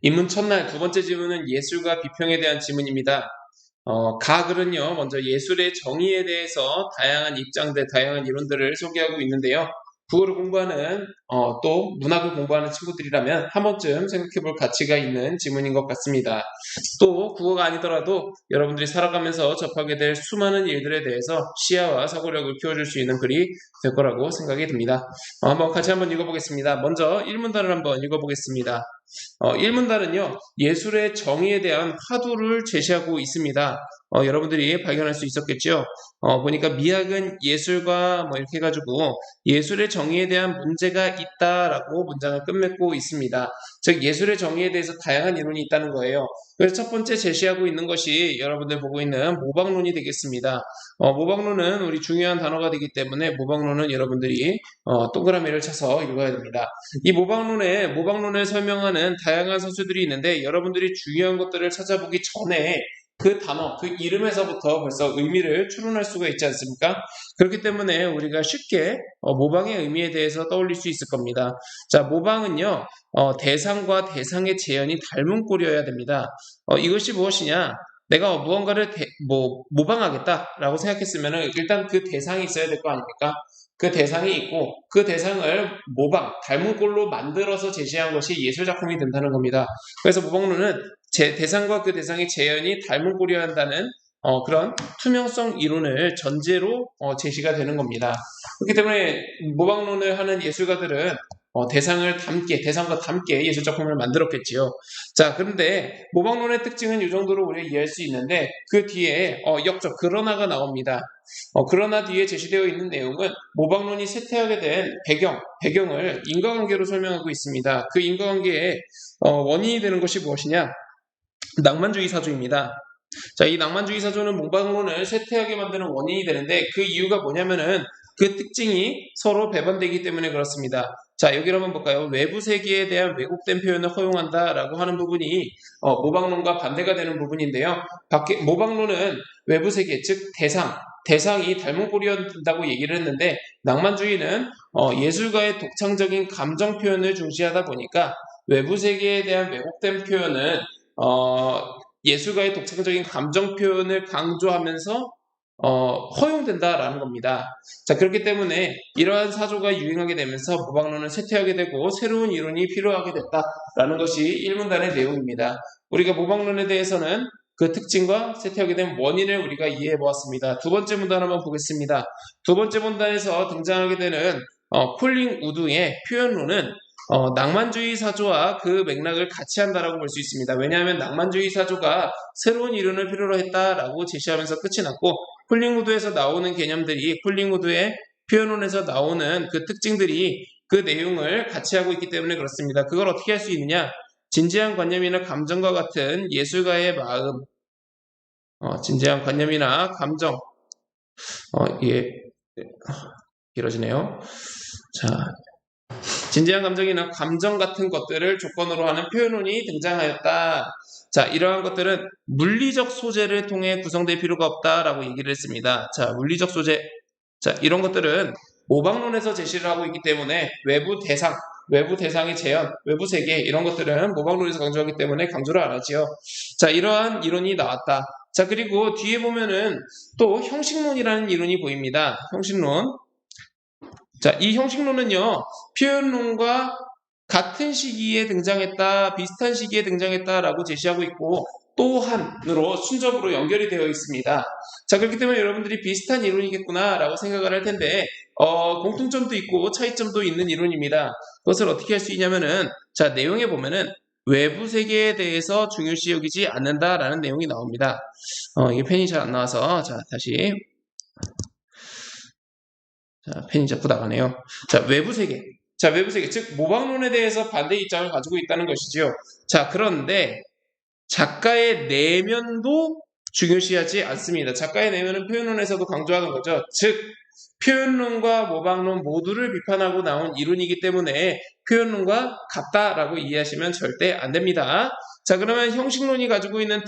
입문 첫날 두 번째 질문은 예술과 비평에 대한 질문입니다. 가글은요, 먼저 예술의 정의에 대해서 다양한 입장들, 다양한 이론들을 소개하고 있는데요. 국어를 공부하는, 또 문학을 공부하는 친구들이라면 한 번쯤 생각해 볼 가치가 있는 질문인 것 같습니다. 또 국어가 아니더라도 여러분들이 살아가면서 접하게 될 수많은 일들에 대해서 시야와 사고력을 키워줄 수 있는 글이 될 거라고 생각이 듭니다. 한번 같이 한번 읽어보겠습니다. 먼저 1문단을 한번 읽어보겠습니다. 1문단은요, 예술의 정의에 대한 화두를 제시하고 있습니다. 여러분들이 발견할 수 있었겠죠? 보니까 미학은 예술과 뭐 이렇게 해가지고 예술의 정의에 대한 문제가 있다라고 문장을 끝맺고 있습니다. 즉, 예술의 정의에 대해서 다양한 이론이 있다는 거예요. 그래서 첫 번째 제시하고 있는 것이 여러분들 보고 있는 모방론이 되겠습니다. 모방론은 우리 중요한 단어가 되기 때문에 모방론은 여러분들이 동그라미를 쳐서 읽어야 됩니다. 이 모방론을 설명하는 다양한 서술들이 있는데 여러분들이 중요한 것들을 찾아보기 전에 그 단어, 그 이름에서부터 벌써 의미를 추론할 수가 있지 않습니까? 그렇기 때문에 우리가 쉽게 모방의 의미에 대해서 떠올릴 수 있을 겁니다. 자, 모방은요, 대상과 대상의 재현이 닮은 꼴이어야 됩니다. 이것이 무엇이냐? 내가 무언가를 모방하겠다라고 생각했으면 일단 그 대상이 있어야 될 거 아닙니까? 그 대상이 있고 그 대상을 닮은 꼴로 만들어서 제시한 것이 예술작품이 된다는 겁니다. 그래서 모방론은 대상과 그 대상의 재현이 닮은 꼴이어야 한다는 그런 투명성 이론을 전제로 제시가 되는 겁니다. 그렇기 때문에 모방론을 하는 예술가들은 대상과 담게 예술작품을 만들었겠지요. 자, 그런데 모방론의 특징은 이 정도로 우리가 이해할 수 있는데 그 뒤에 역적 그러나가 나옵니다. 그러나 뒤에 제시되어 있는 내용은 모방론이 쇠퇴하게 된 배경을 인과관계로 설명하고 있습니다. 그 인과관계의 원인이 되는 것이 무엇이냐? 낭만주의 사조입니다. 자, 이 낭만주의 사조는 모방론을 쇠퇴하게 만드는 원인이 되는데 그 이유가 뭐냐면은 그 특징이 서로 배반되기 때문에 그렇습니다. 자, 여기를 한번 볼까요? 외부 세계에 대한 왜곡된 표현을 허용한다라고 하는 부분이 모방론과 반대가 되는 부분인데요. 모방론은 외부 세계, 즉 대상이 닮은 꼴이었다고 얘기를 했는데 낭만주의는 예술가의 독창적인 감정 표현을 중시하다 보니까 외부 세계에 대한 왜곡된 표현은 예술가의 독창적인 감정 표현을 강조하면서 허용된다라는 겁니다. 자, 그렇기 때문에 이러한 사조가 유행하게 되면서 모방론은 쇠퇴하게 되고 새로운 이론이 필요하게 됐다라는 것이 1문단의 내용입니다. 우리가 모방론에 대해서는 그 특징과 쇠퇴하게 된 원인을 우리가 이해해 보았습니다. 두 번째 문단 한번 보겠습니다. 두 번째 문단에서 등장하게 되는 콜링 우드의 표현론은 낭만주의 사조와 그 맥락을 같이 한다라고 볼 수 있습니다. 왜냐하면 낭만주의 사조가 새로운 이론을 필요로 했다라고 제시하면서 끝이 났고 콜링우드에서 나오는 개념들이 콜링우드의 표현론에서 나오는 그 특징들이 그 내용을 같이 하고 있기 때문에 그렇습니다. 그걸 어떻게 할 수 있느냐? 진지한 관념이나 감정과 같은 예술가의 마음, 진지한 관념이나 감정, 이게 길어지네요. 자, 진지한 감정이나 감정 같은 것들을 조건으로 하는 표현론이 등장하였다. 자, 이러한 것들은 물리적 소재를 통해 구성될 필요가 없다라고 얘기를 했습니다. 자, 물리적 소재. 자, 이런 것들은 모방론에서 제시를 하고 있기 때문에 외부 대상의 재현, 외부 세계 이런 것들은 모방론에서 강조하기 때문에 강조를 안 하지요. 자, 이러한 이론이 나왔다. 자, 그리고 뒤에 보면은 또 형식론이라는 이론이 보입니다. 형식론. 자, 이 형식론은요, 표현론과 같은 시기에 등장했다, 비슷한 시기에 등장했다라고 제시하고 있고, 또한으로 순접으로 연결이 되어 있습니다. 자, 그렇기 때문에 여러분들이 비슷한 이론이겠구나라고 생각을 할 텐데, 공통점도 있고 차이점도 있는 이론입니다. 그것을 어떻게 할 수 있냐면은, 자, 내용에 보면은, 외부 세계에 대해서 중요시 여기지 않는다라는 내용이 나옵니다. 이게 펜이 잘 안 나와서, 자, 다시. 자, 펜이 자꾸 나가네요. 자, 외부 세계. 자, 외부 세계. 즉, 모방론에 대해서 반대 입장을 가지고 있다는 것이지요. 자, 그런데 작가의 내면도 중요시하지 않습니다. 작가의 내면은 표현론에서도 강조하는 거죠. 즉, 표현론과 모방론 모두를 비판하고 나온 이론이기 때문에 표현론과 같다라고 이해하시면 절대 안 됩니다. 자, 그러면 형식론이 가지고 있는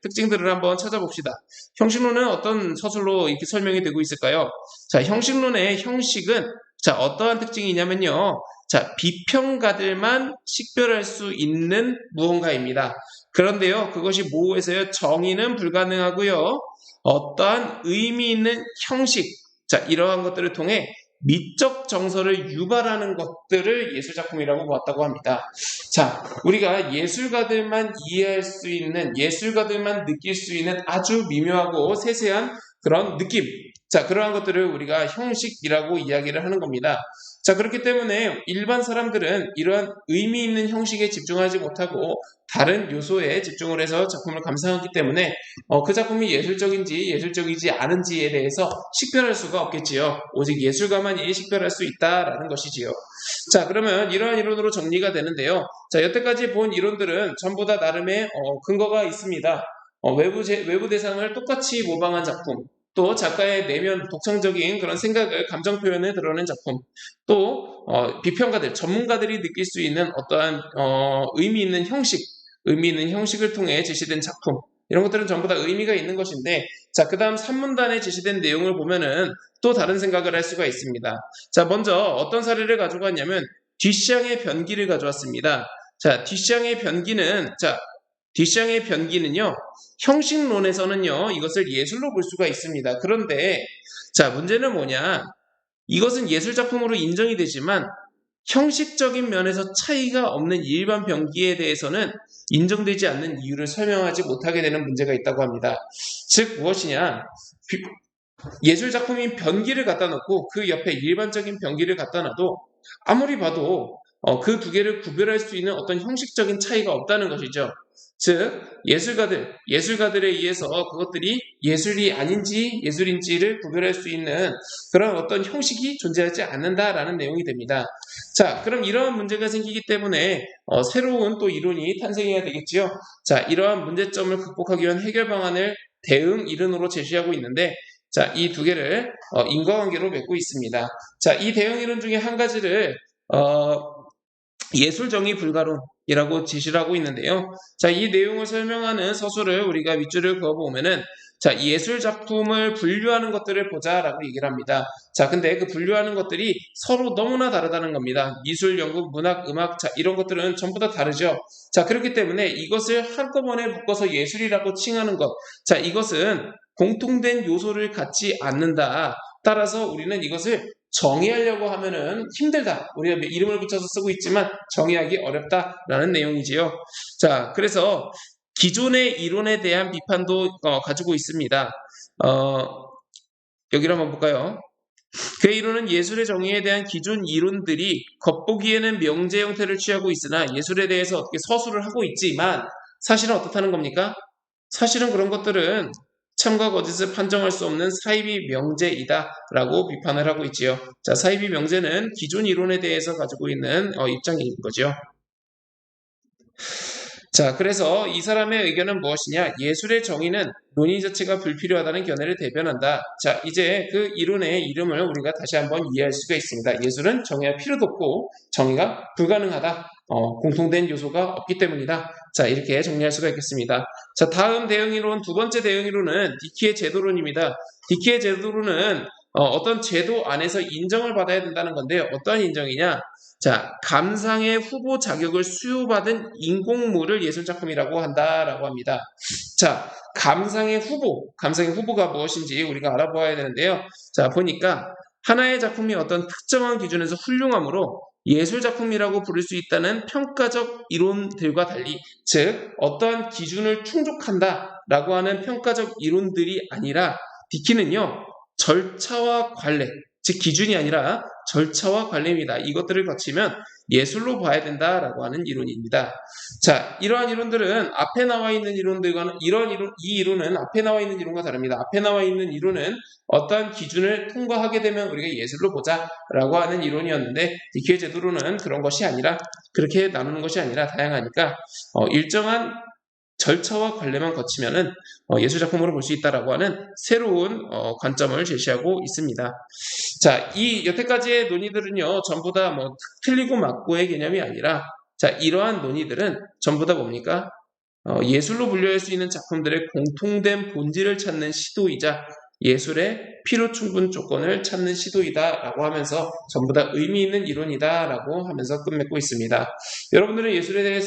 특징들을 한번 찾아봅시다. 형식론은 어떤 서술로 이렇게 설명이 되고 있을까요? 자, 형식론의 형식은 자, 어떠한 특징이냐면요. 자, 비평가들만 식별할 수 있는 무언가입니다. 그런데요, 그것이 모호해서요, 정의는 불가능하고요, 어떠한 의미 있는 형식, 자, 이러한 것들을 통해 미적 정서를 유발하는 것들을 예술작품이라고 보았다고 합니다. 자, 우리가 예술가들만 이해할 수 있는, 예술가들만 느낄 수 있는 아주 미묘하고 세세한 그런 느낌, 자, 그러한 것들을 우리가 형식이라고 이야기를 하는 겁니다. 자, 그렇기 때문에 일반 사람들은 이러한 의미 있는 형식에 집중하지 못하고 다른 요소에 집중을 해서 작품을 감상하기 때문에 그 작품이 예술적인지 예술적이지 않은지에 대해서 식별할 수가 없겠지요. 오직 예술가만이 식별할 수 있다라는 것이지요. 자, 그러면 이러한 이론으로 정리가 되는데요. 자, 여태까지 본 이론들은 전부 다 나름의 근거가 있습니다. 외부 대상을 똑같이 모방한 작품, 또 작가의 내면 독창적인 그런 생각을 감정 표현에 드러낸 작품, 또 비평가들, 전문가들이 느낄 수 있는 어떠한 의미 있는 형식을 통해 제시된 작품, 이런 것들은 전부 다 의미가 있는 것인데, 자, 그 다음 3문단에 제시된 내용을 보면은 또 다른 생각을 할 수가 있습니다. 자, 먼저 어떤 사례를 가져갔냐면 뒷샹의 변기를 가져왔습니다. 자, 뒷샹의 변기는요, 형식론에서는요, 이것을 예술로 볼 수가 있습니다. 그런데, 자, 문제는 뭐냐? 이것은 예술작품으로 인정이 되지만, 형식적인 면에서 차이가 없는 일반 변기에 대해서는 인정되지 않는 이유를 설명하지 못하게 되는 문제가 있다고 합니다. 즉, 무엇이냐? 예술작품인 변기를 갖다 놓고 그 옆에 일반적인 변기를 갖다 놔도 아무리 봐도 그 두 개를 구별할 수 있는 어떤 형식적인 차이가 없다는 것이죠. 즉, 예술가들에 의해서 그것들이 예술이 아닌지 예술인지를 구별할 수 있는 그런 어떤 형식이 존재하지 않는다라는 내용이 됩니다. 자, 그럼 이러한 문제가 생기기 때문에 새로운 또 이론이 탄생해야 되겠지요. 자, 이러한 문제점을 극복하기 위한 해결 방안을 대응 이론으로 제시하고 있는데, 자, 이 두 개를 인과관계로 맺고 있습니다. 자, 이 대응 이론 중에 한 가지를 예술정의 불가론이라고 제시를 하고 있는데요. 자, 이 내용을 설명하는 서술을 우리가 밑줄을 그어보면은, 자, 예술 작품을 분류하는 것들을 보자라고 얘기를 합니다. 자, 근데 그 분류하는 것들이 서로 너무나 다르다는 겁니다. 미술, 연극, 문학, 음악, 자, 이런 것들은 전부 다 다르죠. 자, 그렇기 때문에 이것을 한꺼번에 묶어서 예술이라고 칭하는 것, 자, 이것은 공통된 요소를 갖지 않는다. 따라서 우리는 이것을 정의하려고 하면은 힘들다. 우리가 이름을 붙여서 쓰고 있지만 정의하기 어렵다라는 내용이지요. 자, 그래서 기존의 이론에 대한 비판도 가지고 있습니다. 여기를 한번 볼까요? 그 이론은 예술의 정의에 대한 기존 이론들이 겉보기에는 명제 형태를 취하고 있으나 예술에 대해서 어떻게 서술을 하고 있지만 사실은 어떻다는 겁니까? 사실은 그런 것들은 참과 거짓을 판정할 수 없는 사이비 명제이다 라고 비판을 하고 있지요. 자, 사이비 명제는 기존 이론에 대해서 가지고 있는 입장인 거죠. 자, 그래서 이 사람의 의견은 무엇이냐? 예술의 정의는 논의 자체가 불필요하다는 견해를 대변한다. 자, 이제 그 이론의 이름을 우리가 다시 한번 이해할 수가 있습니다. 예술은 정의할 필요도 없고 정의가 불가능하다. 공통된 요소가 없기 때문이다. 자, 이렇게 정리할 수가 있겠습니다. 자, 다음 대응이론, 두 번째 대응이론은 디키의 제도론입니다. 디키의 제도론은 어떤 제도 안에서 인정을 받아야 된다는 건데요. 어떠한 인정이냐? 자, 감상의 후보 자격을 수여받은 인공물을 예술작품이라고 한다라고 합니다. 자, 감상의 후보가 무엇인지 우리가 알아보아야 되는데요. 자, 보니까 하나의 작품이 어떤 특정한 기준에서 훌륭함으로 예술작품이라고 부를 수 있다는 평가적 이론들과 달리, 즉 어떠한 기준을 충족한다라고 하는 평가적 이론들이 아니라 디키는요, 절차와 관례, 즉 기준이 아니라 절차와 관례입니다. 이것들을 거치면 예술로 봐야 된다라고 하는 이론입니다. 자, 이러한 이론들은 앞에 나와 있는 이론들과는 이 이론은 앞에 나와 있는 이론과 다릅니다. 앞에 나와 있는 이론은 어떠한 기준을 통과하게 되면 우리가 예술로 보자라고 하는 이론이었는데 디키의 제도로는 그런 것이 아니라, 그렇게 나누는 것이 아니라 다양하니까 일정한 절차와 관례만 거치면은 예술작품으로 볼 수 있다라고 하는 새로운 관점을 제시하고 있습니다. 자, 이 여태까지의 논의들은요, 전부 다 틀리고 맞고의 개념이 아니라, 자, 이러한 논의들은 전부 다 뭡니까? 예술로 분류할 수 있는 작품들의 공통된 본질을 찾는 시도이자 예술의 필요 충분 조건을 찾는 시도이다라고 하면서 전부 다 의미 있는 이론이다라고 하면서 끝맺고 있습니다. 여러분들은 예술에 대해서